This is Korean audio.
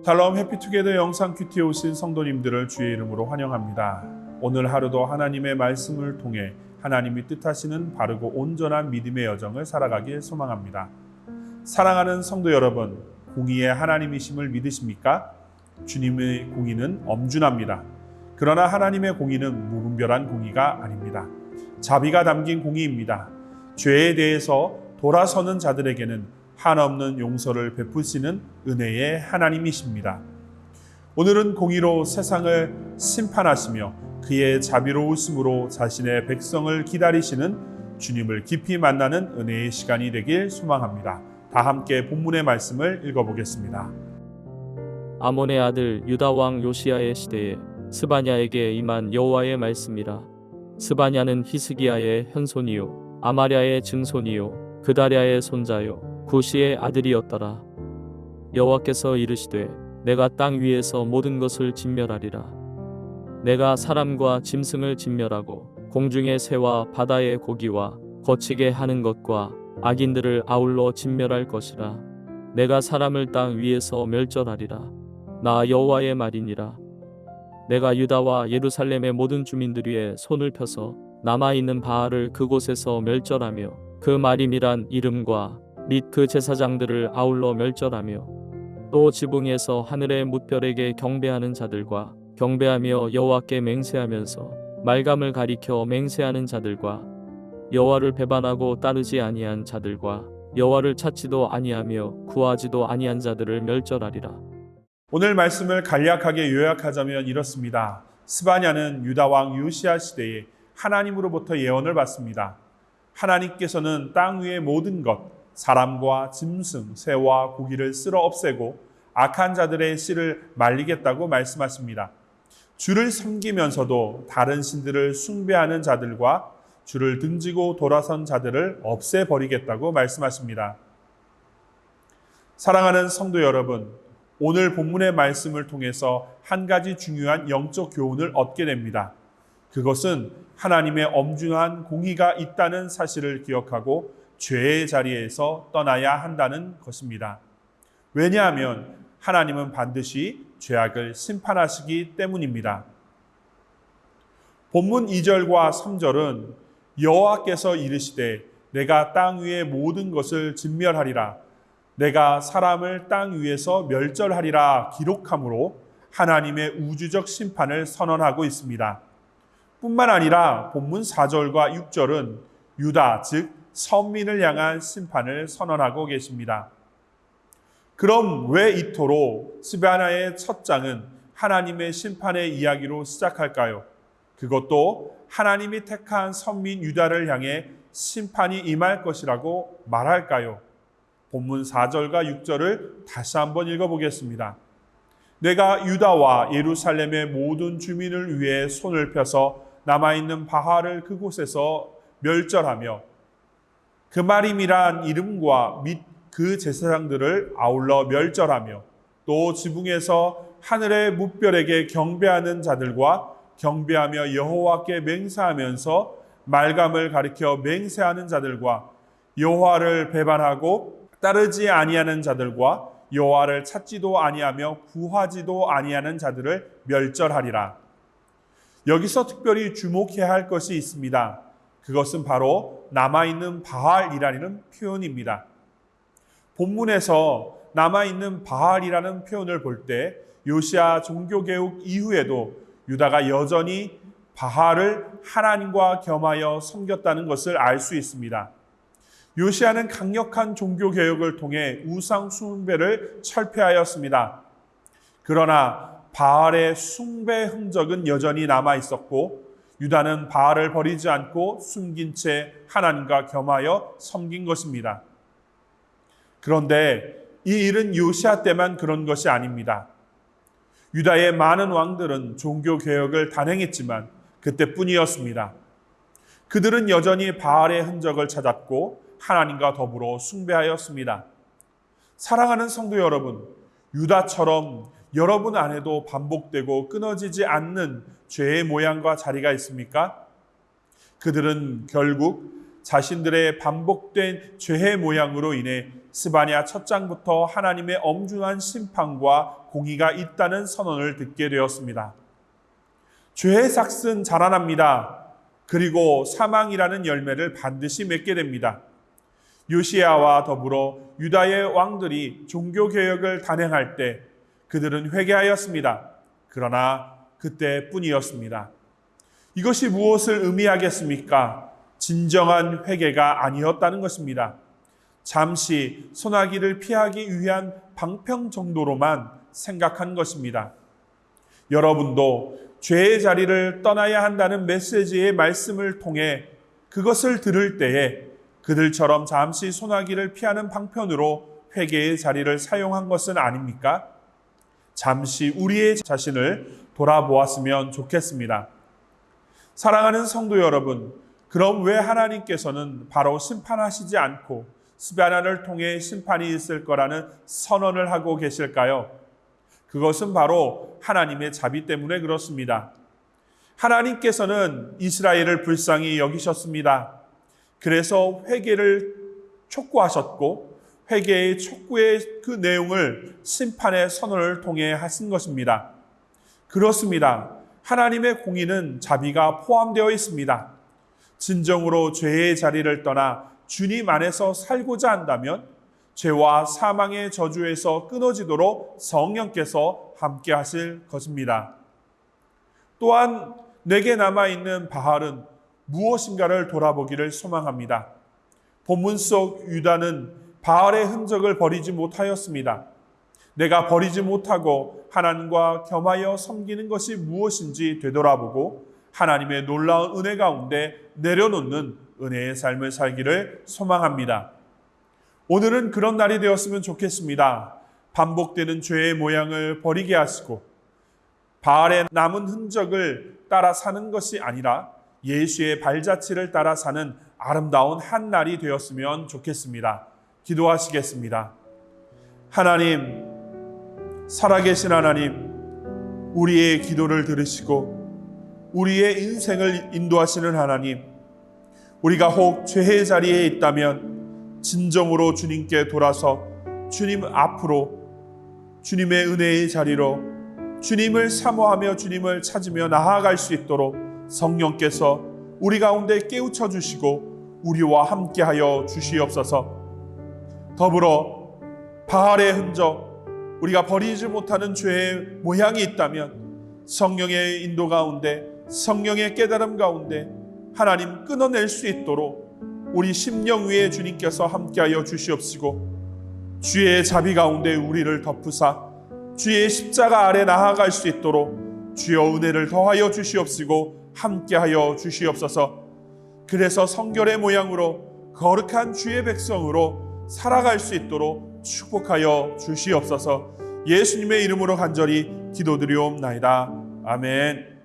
샬롬 해피투게더 영상 큐티에 오신 성도님들을 주의 이름으로 환영합니다. 오늘 하루도 하나님의 말씀을 통해 하나님이 뜻하시는 바르고 온전한 믿음의 여정을 살아가길 소망합니다. 사랑하는 성도 여러분, 공의의 하나님이심을 믿으십니까? 주님의 공의는 엄준합니다. 그러나 하나님의 공의는 무분별한 공의가 아닙니다. 자비가 담긴 공의입니다. 죄에 대해서 돌아서는 자들에게는 한없는 용서를 베푸시는 은혜의 하나님이십니다. 오늘은 공의로 세상을 심판하시며 그의 자비로우심으로 자신의 백성을 기다리시는 주님을 깊이 만나는 은혜의 시간이 되길 소망합니다. 다 함께 본문의 말씀을 읽어보겠습니다. 아몬의 아들 유다 왕 요시야의 시대에 스바냐에게 임한 여호와의 말씀이라. 스바냐는 히스기야의 현손이요 아마랴의 증손이요 그다랴의 손자요 구시의 아들이었더라. 여호와께서 이르시되 내가 땅 위에서 모든 것을 진멸하리라. 내가 사람과 짐승을 진멸하고 공중의 새와 바다의 고기와 거치게 하는 것과 악인들을 아울러 진멸할 것이라. 내가 사람을 땅 위에서 멸절하리라. 나 여호와의 말이니라. 내가 유다와 예루살렘의 모든 주민들 위에 손을 펴서 남아있는 바알을 그곳에서 멸절하며 그 마림이란 이름과 및 그 제사장들을 아울러 멸절하며 또 지붕에서 하늘의 뭇별에게 경배하는 자들과 경배하며 여호와께 맹세하면서 말감을 가리켜 맹세하는 자들과 여호와를 배반하고 따르지 아니한 자들과 여호와를 찾지도 아니하며 구하지도 아니한 자들을 멸절하리라. 오늘 말씀을 간략하게 요약하자면 이렇습니다. 스바냐는 유다 왕 요시야 시대에 하나님으로부터 예언을 받습니다. 하나님께서는 땅 위의 모든 것, 사람과 짐승, 새와 고기를 쓸어 없애고 악한 자들의 씨를 말리겠다고 말씀하십니다. 주를 섬기면서도 다른 신들을 숭배하는 자들과 주를 등지고 돌아선 자들을 없애버리겠다고 말씀하십니다. 사랑하는 성도 여러분, 오늘 본문의 말씀을 통해서 한 가지 중요한 영적 교훈을 얻게 됩니다. 그것은 하나님의 엄중한 공의가 있다는 사실을 기억하고 죄의 자리에서 떠나야 한다는 것입니다. 왜냐하면 하나님은 반드시 죄악을 심판하시기 때문입니다. 본문 2절과 3절은 여호와께서 이르시되 내가 땅 위의 모든 것을 진멸하리라. 내가 사람을 땅 위에서 멸절하리라 기록함으로 하나님의 우주적 심판을 선언하고 있습니다. 뿐만 아니라 본문 4절과 6절은 유다, 즉 선민을 향한 심판을 선언하고 계십니다. 그럼 왜 이토록 스바냐의 첫 장은 하나님의 심판의 이야기로 시작할까요? 그것도 하나님이 택한 선민 유다를 향해 심판이 임할 것이라고 말할까요? 본문 4절과 6절을 다시 한번 읽어보겠습니다. 내가 유다와 예루살렘의 모든 주민을 위해 손을 펴서 남아있는 바알을 그곳에서 멸절하며 그 마림이란 이름과 및 그 제사장들을 아울러 멸절하며 또 지붕에서 하늘의 뭇별에게 경배하는 자들과 경배하며 여호와께 맹세하면서 말감을 가리켜 맹세하는 자들과 여호와를 배반하고 따르지 아니하는 자들과 여호와를 찾지도 아니하며 구하지도 아니하는 자들을 멸절하리라. 여기서 특별히 주목해야 할 것이 있습니다. 그것은 바로 남아있는 바알이라는 표현입니다. 본문에서 남아있는 바알이라는 표현을 볼 때 요시야 종교개혁 이후에도 유다가 여전히 바알을 하나님과 겸하여 섬겼다는 것을 알 수 있습니다. 요시야는 강력한 종교개혁을 통해 우상 숭배를 철폐하였습니다. 그러나 바알의 숭배 흔적은 여전히 남아 있었고 유다는 바알을 버리지 않고 숨긴 채 하나님과 겸하여 섬긴 것입니다. 그런데 이 일은 요시야 때만 그런 것이 아닙니다. 유다의 많은 왕들은 종교개혁을 단행했지만 그때뿐이었습니다. 그들은 여전히 바알의 흔적을 찾았고 하나님과 더불어 숭배하였습니다. 사랑하는 성도 여러분, 유다처럼 여러분 안에도 반복되고 끊어지지 않는 죄의 모양과 자리가 있습니까? 그들은 결국 자신들의 반복된 죄의 모양으로 인해 스바냐 첫 장부터 하나님의 엄중한 심판과 공의가 있다는 선언을 듣게 되었습니다. 죄의 삭은 자라납니다. 그리고 사망이라는 열매를 반드시 맺게 됩니다. 요시야와 더불어 유다의 왕들이 종교개혁을 단행할 때 그들은 회개하였습니다. 그러나 그때뿐이었습니다. 이것이 무엇을 의미하겠습니까? 진정한 회개가 아니었다는 것입니다. 잠시 소나기를 피하기 위한 방편 정도로만 생각한 것입니다. 여러분도 죄의 자리를 떠나야 한다는 메시지의 말씀을 통해 그것을 들을 때에 그들처럼 잠시 소나기를 피하는 방편으로 회개의 자리를 사용한 것은 아닙니까? 잠시 우리의 자신을 돌아보았으면 좋겠습니다. 사랑하는 성도 여러분, 그럼 왜 하나님께서는 바로 심판하시지 않고 스바냐를 통해 심판이 있을 거라는 선언을 하고 계실까요? 그것은 바로 하나님의 자비 때문에 그렇습니다. 하나님께서는 이스라엘을 불쌍히 여기셨습니다. 그래서 회개를 촉구하셨고 회개의 촉구의 그 내용을 심판의 선언을 통해 하신 것입니다. 그렇습니다. 하나님의 공의는 자비가 포함되어 있습니다. 진정으로 죄의 자리를 떠나 주님 안에서 살고자 한다면 죄와 사망의 저주에서 끊어지도록 성령께서 함께 하실 것입니다. 또한 내게 남아있는 바알은 무엇인가를 돌아보기를 소망합니다. 본문 속 유다는 바알의 흔적을 버리지 못하였습니다. 내가 버리지 못하고 하나님과 겸하여 섬기는 것이 무엇인지 되돌아보고 하나님의 놀라운 은혜 가운데 내려놓는 은혜의 삶을 살기를 소망합니다. 오늘은 그런 날이 되었으면 좋겠습니다. 반복되는 죄의 모양을 버리게 하시고 바알의 남은 흔적을 따라 사는 것이 아니라 예수의 발자취를 따라 사는 아름다운 한 날이 되었으면 좋겠습니다. 기도하시겠습니다. 하나님, 살아계신 하나님, 우리의 기도를 들으시고 우리의 인생을 인도하시는 하나님, 우리가 혹 죄의 자리에 있다면 진정으로 주님께 돌아서 주님 앞으로 주님의 은혜의 자리로 주님을 사모하며 주님을 찾으며 나아갈 수 있도록 성령께서 우리 가운데 깨우쳐 주시고 우리와 함께하여 주시옵소서. 더불어 바알의 흔적, 우리가 버리지 못하는 죄의 모양이 있다면 성령의 인도 가운데, 성령의 깨달음 가운데 하나님 끊어낼 수 있도록 우리 심령 위에 주님께서 함께하여 주시옵시고 주의 자비 가운데 우리를 덮으사 주의 십자가 아래 나아갈 수 있도록 주여 은혜를 더하여 주시옵시고 함께하여 주시옵소서. 그래서 성결의 모양으로 거룩한 주의 백성으로 살아갈 수 있도록 축복하여 주시옵소서. 예수님의 이름으로 간절히 기도드리옵나이다. 아멘.